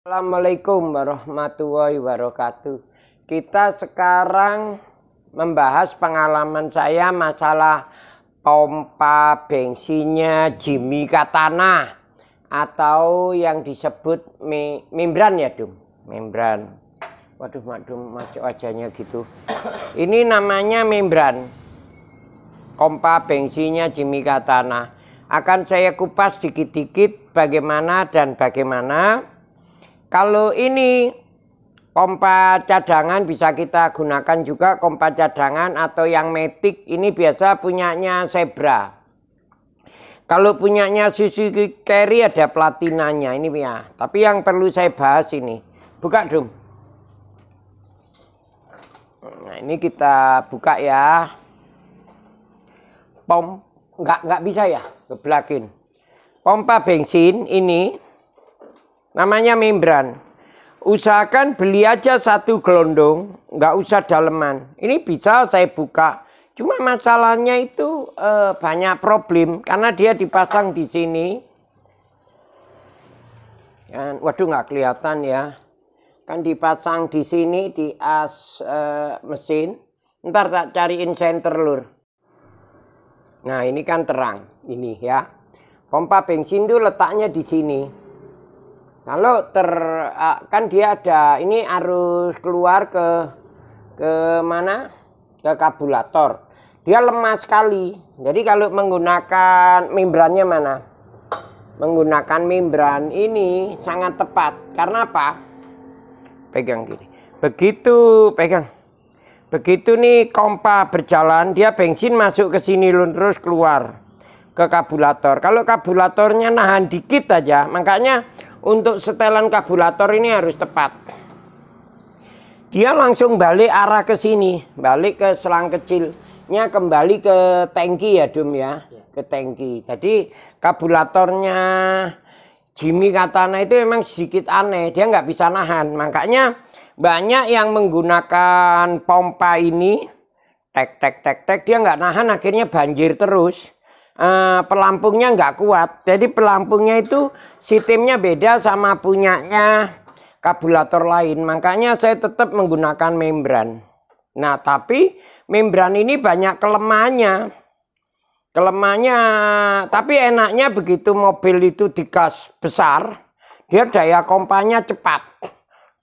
Assalamualaikum warahmatullahi wabarakatuh. Kita sekarang membahas pengalaman saya masalah pompa bensinnya Jimmy Katana atau yang disebut membran ya Dum, membran. Waduh Madum macam wajahnya gitu. Ini namanya membran pompa bensinnya Jimmy Katana. Akan saya kupas dikit-dikit bagaimana dan bagaimana. Kalau ini pompa cadangan bisa kita gunakan juga, pompa cadangan atau yang matic ini biasa punyanya Zebra. Kalau punyanya Suzuki Carry ada platinanya ini ya. Tapi yang perlu saya bahas ini, buka Dum. Nah ini kita buka ya. Nggak bisa ya, kebelakin. Pompa bensin ini namanya membran. Usahakan beli aja satu gelondong, nggak usah daleman. Ini bisa saya buka. Cuma masalahnya itu banyak problem karena dia dipasang di sini. Waduh nggak kelihatan ya. Kan dipasang di sini di as mesin. Ntar tak cariin senter lur. Nah ini kan terang ini ya. Pompa bensin itu letaknya di sini. Kalau kan dia ada ini harus keluar ke mana? Ke karburator. Dia lemah sekali. Jadi kalau menggunakan membrannya mana? Menggunakan membran ini sangat tepat. Karena apa? Pegang gini. Begitu pegang. Begitu nih pompa berjalan, dia bensin masuk ke sini terus keluar ke karburator. Kalau karburatornya nahan dikit aja, makanya untuk setelan karburator ini harus tepat. Dia langsung balik arah ke sini, balik ke selang kecilnya, kembali ke tangki ya Dum ya, ke tangki. Jadi karburatornya Jimmy Katana itu memang sedikit aneh, dia nggak bisa nahan. Makanya banyak yang menggunakan pompa ini, tek, dia nggak nahan, akhirnya banjir terus. Pelampungnya nggak kuat. Jadi pelampungnya itu sistemnya beda sama punyanya karburator lain. Makanya saya tetap menggunakan membran. Nah tapi membran ini banyak kelemahannya. Tapi enaknya begitu mobil itu digas besar, dia daya kompanya cepat.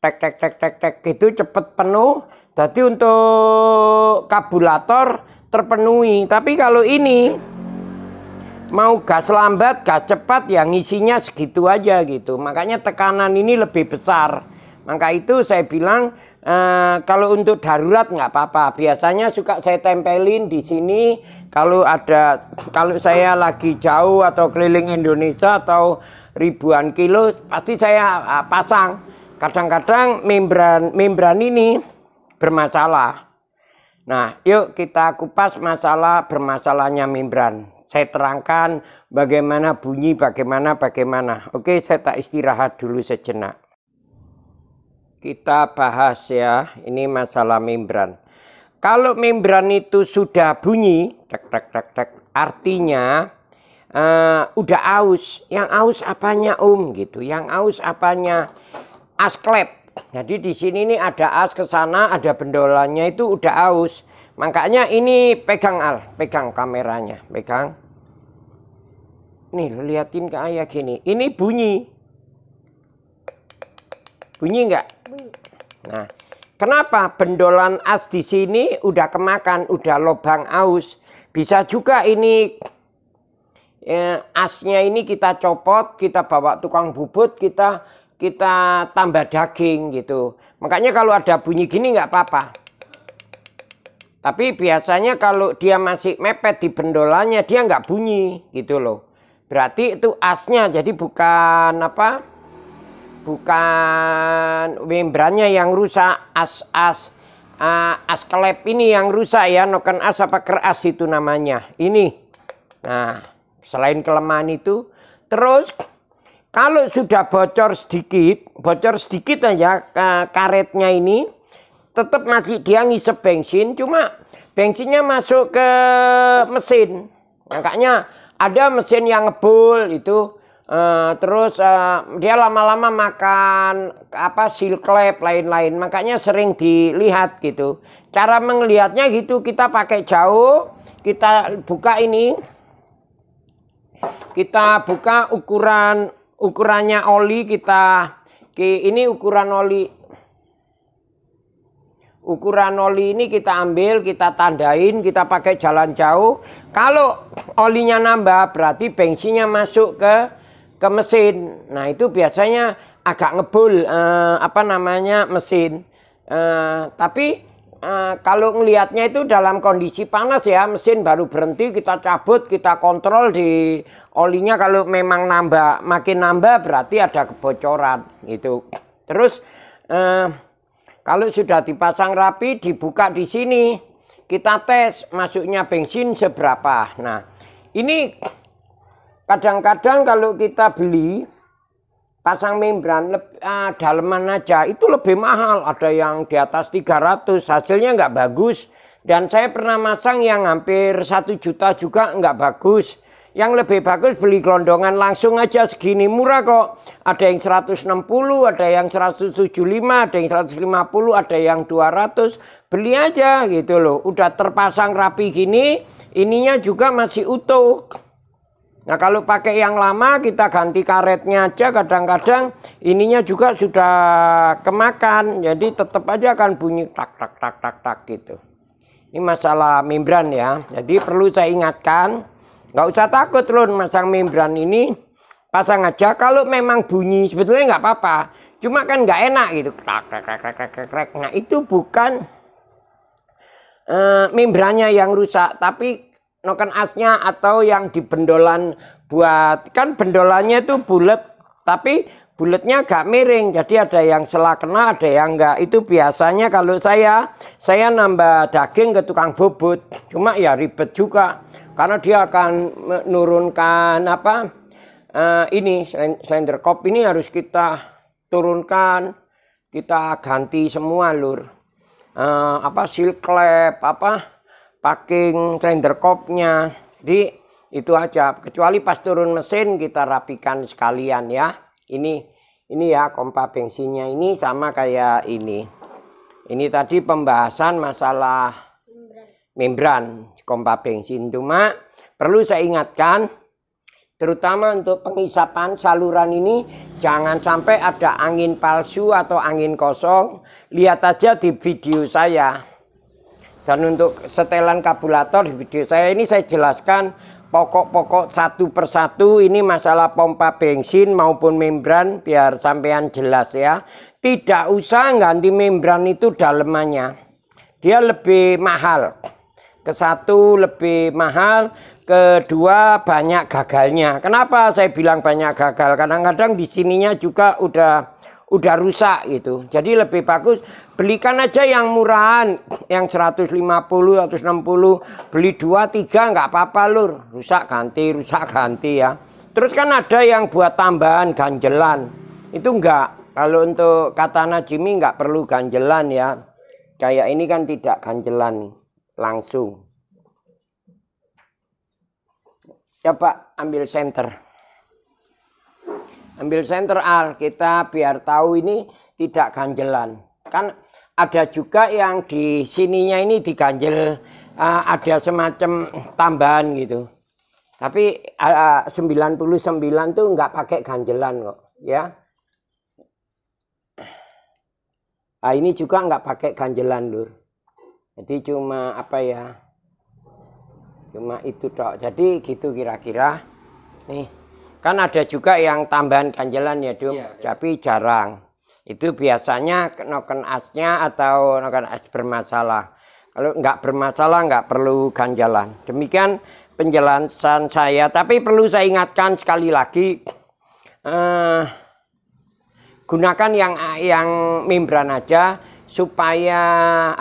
Tek itu cepat penuh. Jadi untuk karburator terpenuhi. Tapi kalau ini mau gas lambat, gas cepat, yang isinya segitu aja gitu. Makanya tekanan ini lebih besar. Maka itu saya bilang kalau untuk darurat nggak apa-apa. Biasanya suka saya tempelin di sini. Kalau saya lagi jauh atau keliling Indonesia atau ribuan kilo, pasti saya pasang. Kadang-kadang membran ini bermasalah. Nah, yuk kita kupas masalah bermasalahnya membran. Saya terangkan bagaimana bunyi, bagaimana. Oke, saya tak istirahat dulu sejenak. Kita bahas ya, ini masalah membran. Kalau membran itu sudah bunyi, artinya udah aus. Yang aus apanya gitu? Yang aus apanya? As klep. Jadi di sini nih ada as ke sana, ada bendolannya itu udah aus. Makanya ini pegang pegang kameranya, pegang. Nih liatin ke ayah gini, ini bunyi. Bunyi nggak? Bunyi. Nah, kenapa bendolan as di sini udah kemakan, udah lubang aus. Bisa juga ini asnya ini kita copot, kita bawa tukang bubut, kita tambah daging gitu. Makanya kalau ada bunyi gini nggak apa-apa. Tapi biasanya kalau dia masih mepet di bendolannya dia nggak bunyi gitu loh. Berarti itu asnya, jadi bukan apa? Bukan membrannya yang rusak, as klep ini yang rusak ya, noken as apa keras itu namanya. Ini. Nah, selain kelemahan itu, terus kalau sudah bocor sedikit aja karetnya ini, tetap masih dia ngisep bensin, cuma bensinnya masuk ke mesin. Makanya ada mesin yang ngebul itu Terus dia lama-lama makan apa seal clap lain-lain, makanya sering dilihat gitu. Cara melihatnya gitu, kita pakai jauh, kita buka ini, kita buka ukurannya oli, ini ukuran oli ini kita ambil, kita tandain, kita pakai jalan jauh. Kalau olinya nambah berarti bensinnya masuk ke mesin. Nah itu biasanya agak ngebul mesin. Tapi kalau ngelihatnya itu dalam kondisi panas ya, mesin baru berhenti, kita cabut, kita kontrol di olinya. Kalau memang makin nambah berarti ada kebocoran gitu. Terus kalau sudah dipasang rapi, dibuka di sini, kita tes masuknya bensin seberapa. Nah, ini kadang-kadang kalau kita beli pasang membran daleman aja itu lebih mahal. Ada yang di atas 300, hasilnya nggak bagus. Dan saya pernah masang yang hampir 1 juta juga nggak bagus. Yang lebih bagus beli gelondongan langsung aja, segini murah kok. Ada yang 160, ada yang 175, ada yang 150, ada yang 200. Beli aja gitu loh. Udah terpasang rapi gini, ininya juga masih utuh. Nah kalau pakai yang lama kita ganti karetnya aja, kadang-kadang ininya juga sudah kemakan. Jadi tetap aja akan bunyi tak tak tak tak tak gitu. Ini masalah membran ya. Jadi perlu saya ingatkan. Nggak usah takut loh masang membran ini, pasang aja. Kalau memang bunyi sebetulnya nggak apa-apa, cuma kan nggak enak gitu. Nah itu bukan membrannya yang rusak, tapi noken asnya atau yang di bendolan buat, kan bendolannya itu bulat, tapi bulatnya agak miring. Jadi ada yang selah kena, ada yang enggak. Itu biasanya kalau saya nambah daging ke tukang bobot. Cuma ya ribet juga. Karena dia akan menurunkan ini slender kop ini harus kita turunkan, kita ganti semua lur. Seal clap, packing slender kopnya. Jadi itu aja. Kecuali pas turun mesin kita rapikan sekalian ya. Ini ya pompa bensinnya ini sama kayak ini. Ini tadi pembahasan masalah membran pompa bensin. Cuma perlu saya ingatkan, terutama untuk pengisapan saluran ini jangan sampai ada angin palsu atau angin kosong. Lihat aja di video saya. Dan untuk setelan kabulator di video saya ini saya jelaskan pokok-pokok satu persatu. Ini masalah pompa bensin maupun membran biar sampean jelas ya. Tidak usah ganti membran itu dalemannya. Dia lebih mahal. Ke-1 lebih mahal, kedua banyak gagalnya. Kenapa saya bilang banyak gagal? Kadang-kadang di sininya juga udah rusak gitu. Jadi lebih bagus belikan aja yang murahan, yang 150, 160, beli 2, 3 nggak apa-apa lur. Rusak ganti ya. Terus kan ada yang buat tambahan ganjelan. Itu enggak. Kalau untuk Katana Jimmy nggak perlu ganjelan ya. Kayak ini kan tidak ganjelan nih. Langsung. Coba ambil senter. Ambil senter Al, kita biar tahu ini tidak ganjelan. Kan ada juga yang di sininya ini diganjel, ada semacam tambahan gitu. Tapi 99 tuh nggak pakai ganjelan kok ya. Nah, ini juga nggak pakai ganjelan lur. Jadi cuma cuma itu tok. Jadi gitu kira-kira. Nih, kan ada juga yang tambahan ganjelan ya, Dum. Iya, tapi jarang. Itu biasanya noken asnya atau noken as bermasalah. Kalau nggak bermasalah nggak perlu ganjelan. Demikian penjelasan saya. Tapi perlu saya ingatkan sekali lagi, gunakan yang membran aja supaya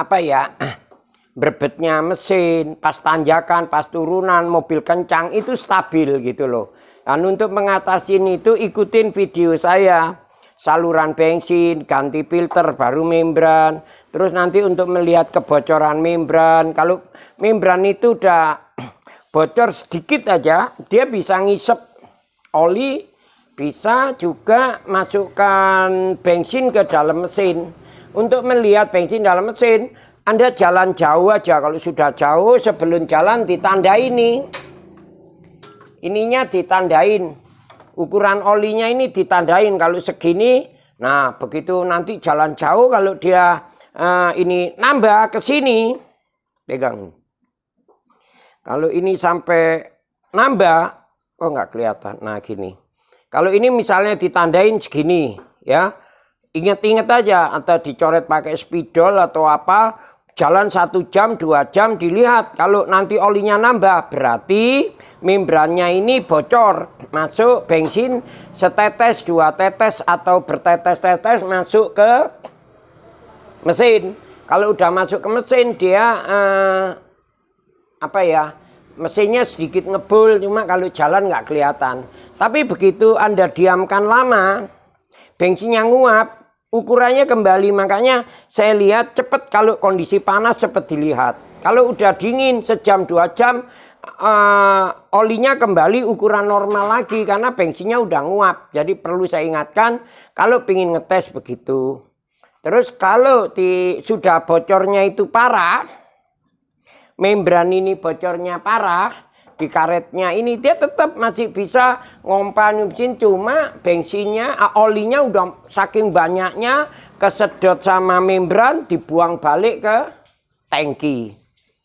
berbetnya mesin, pas tanjakan, pas turunan, mobil kencang itu stabil gitu loh. Dan untuk mengatasi itu ikutin video saya. Saluran bensin, ganti filter, baru membran. Terus nanti untuk melihat kebocoran membran. Kalau membran itu udah bocor sedikit aja, dia bisa ngisep oli bisa juga masukkan bensin ke dalam mesin. Untuk melihat bensin dalam mesin, Anda jalan jauh aja. Kalau sudah jauh, sebelum jalan ditandai ini. Ininya ditandain. Ukuran olinya ini ditandain. Kalau segini, nah begitu nanti jalan jauh, kalau dia ini nambah ke sini, pegang. Kalau ini sampai nambah, oh nggak kelihatan. Nah gini. Kalau ini misalnya ditandain segini, ya, ingat-ingat aja, atau dicoret pakai spidol atau apa, jalan 1 jam, 2 jam, dilihat. Kalau nanti olinya nambah, berarti membrannya ini bocor, masuk bensin setetes, 2 tetes, atau bertetes-tetes masuk ke mesin. Kalau udah masuk ke mesin, dia apa ya? Mesinnya sedikit ngebul, cuma kalau jalan nggak kelihatan. Tapi begitu Anda diamkan lama, bensinnya nguap, ukurannya kembali. Makanya saya lihat cepat, kalau kondisi panas cepat dilihat. Kalau udah dingin sejam 2 jam, olinya kembali ukuran normal lagi karena bensinnya udah nguap. Jadi perlu saya ingatkan kalau ingin ngetes begitu. Terus kalau sudah bocornya itu parah, membran ini bocornya parah, di karetnya ini dia tetap masih bisa ngompa bensin, cuma bensinnya, olinya udah saking banyaknya kesedot sama membran, dibuang balik ke tangki.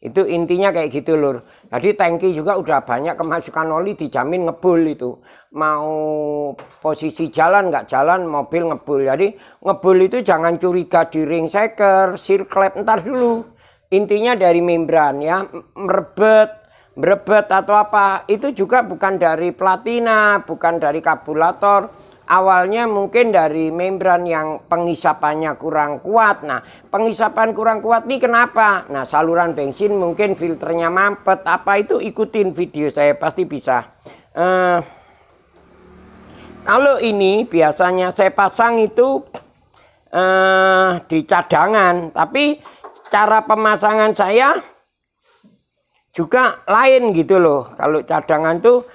Itu intinya kayak gitu lur. Jadi tangki juga udah banyak kemasukan oli, dijamin ngebul itu. Mau posisi jalan nggak jalan, mobil ngebul. Jadi ngebul itu jangan curiga di ring seker, seal clamp, ntar dulu. Intinya dari membran ya, merebet atau apa, itu juga bukan dari platina, bukan dari karburator. Awalnya mungkin dari membran yang pengisapannya kurang kuat. Nah, pengisapan kurang kuat ini kenapa? Nah, saluran bensin mungkin filternya mampet, apa itu, ikutin video saya pasti bisa. Kalau ini biasanya saya pasang itu di cadangan, tapi cara pemasangan saya juga lain gitu loh. Kalau cadangan tuh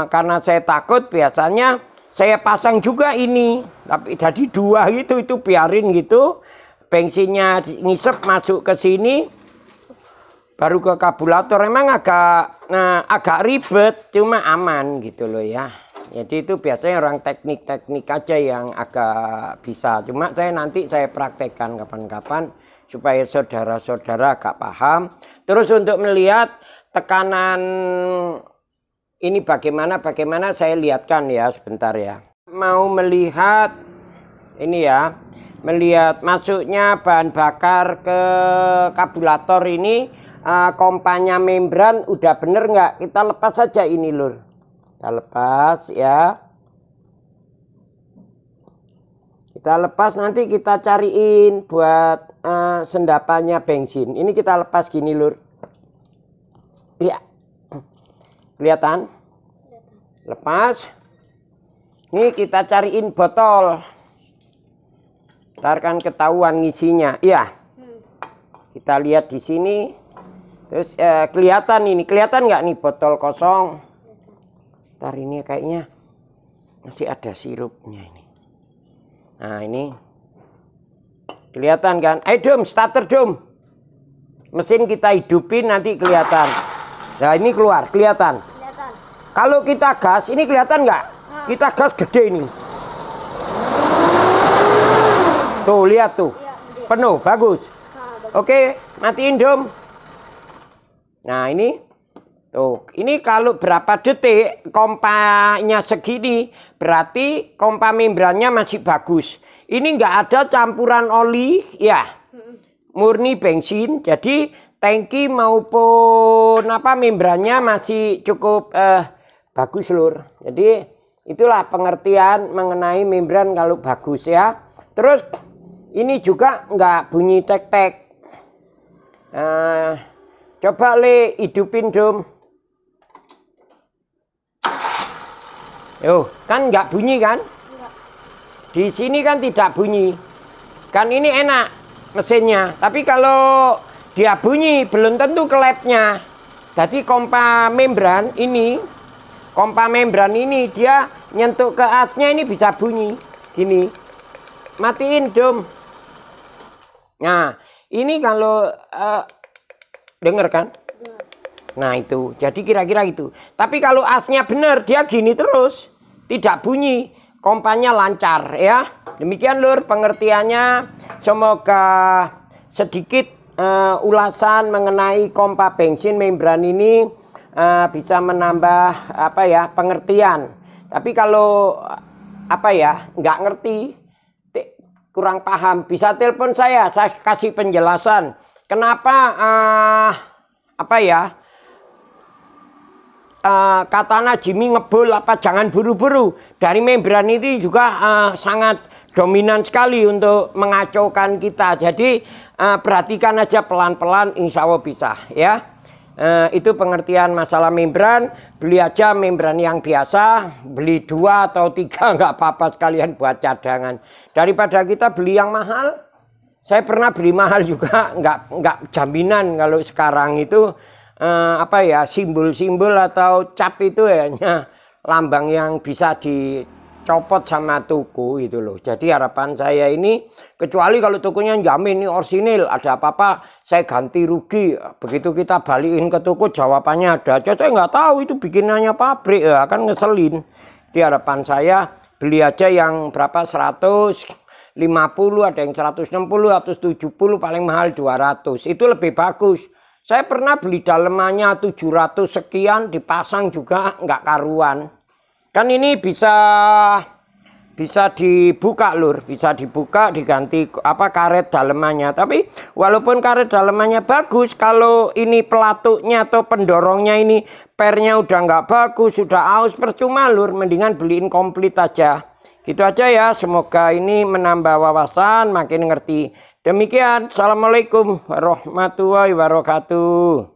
karena saya takut, biasanya saya pasang juga ini. Tapi jadi 2 gitu, itu biarin gitu. Bensinnya ngisep masuk ke sini, baru ke karburator. Emang agak ribet, cuma aman gitu loh ya. Jadi itu biasanya orang teknik-teknik aja yang agak bisa. Cuma nanti saya praktekkan kapan-kapan, supaya saudara-saudara agak paham. Terus untuk melihat tekanan ini bagaimana saya lihatkan ya sebentar ya. Mau melihat ini ya, melihat masuknya bahan bakar ke karburator ini, kompanya membran udah bener nggak? Kita lepas saja ini lur. Kita lepas ya. Kita lepas, nanti kita cariin buat sendapannya bensin. Ini kita lepas gini lur. Iya. Kelihatan? Lepas. Ini kita cariin botol. Ntar kan ketahuan ngisinya. Iya. Kita lihat di sini. Terus kelihatan ini. Kelihatan nggak nih botol kosong? Ntar ini kayaknya masih ada sirupnya ini. Nah ini kelihatan kan? Ayo Dom, starter Dom. Mesin kita hidupin nanti kelihatan. Nah ini keluar, kelihatan. Kalau kita gas, ini kelihatan nggak? Kita gas gede ini. Tuh lihat tuh, penuh, bagus. Oke, matiin Dom. Nah ini. Tuh, ini kalau berapa detik kompanya segini, berarti kompa membrannya masih bagus. Ini nggak ada campuran oli, ya, murni bensin. Jadi tangki maupun membrannya masih cukup bagus lur. Jadi itulah pengertian mengenai membran kalau bagus ya. Terus ini juga nggak bunyi tek-tek. Coba Le hidupin Dom. Yo, kan nggak bunyi kan? Enggak. Di sini kan tidak bunyi. Kan ini enak mesinnya. Tapi kalau dia bunyi belum tentu kelepnya. Jadi kompa membran ini dia nyentuh ke asnya ini bisa bunyi gini. Matiin dom. Nah ini kalau denger kan? Nah itu jadi kira-kira itu. Tapi kalau asnya bener dia gini terus, tidak bunyi, kompanya lancar ya. Demikian lur pengertiannya. Semoga sedikit ulasan mengenai kompa bensin membran ini bisa menambah apa ya pengertian. Tapi kalau apa ya nggak ngerti, kurang paham, bisa telepon saya kasih penjelasan. Kenapa apa ya katana Jimmy ngebul apa jangan buru-buru. Dari membran ini juga sangat dominan sekali untuk mengacaukan kita. Jadi perhatikan aja pelan-pelan, insya Allah bisa ya. Itu pengertian masalah membran. Beli aja membran yang biasa, beli 2 atau 3 nggak apa-apa sekalian buat cadangan. Daripada kita beli yang mahal. Saya pernah beli mahal juga, nggak jaminan kalau sekarang itu apa ya simbol-simbol atau cap itu hanya lambang yang bisa dicopot sama tuku itu loh. Jadi harapan saya ini kecuali kalau tukunya jamin ini orsinil, ada apa-apa saya ganti rugi. Begitu kita balikin ke toko jawabannya ada. Saya nggak tahu itu bikinannya pabrik ya, kan ngeselin. Di harapan saya beli aja yang berapa 150, ada yang 160, 170, paling mahal 200. Itu lebih bagus. Saya pernah beli dalemannya 700 sekian, dipasang juga nggak karuan. Kan ini bisa dibuka lur, bisa dibuka diganti apa karet dalemannya. Tapi walaupun karet dalemannya bagus, kalau ini pelatuknya atau pendorongnya ini pernya udah nggak bagus, sudah aus, percuma lur. Mendingan beliin komplit aja. Gitu aja ya, semoga ini menambah wawasan, makin ngerti. Demikian, assalamualaikum warahmatullahi wabarakatuh.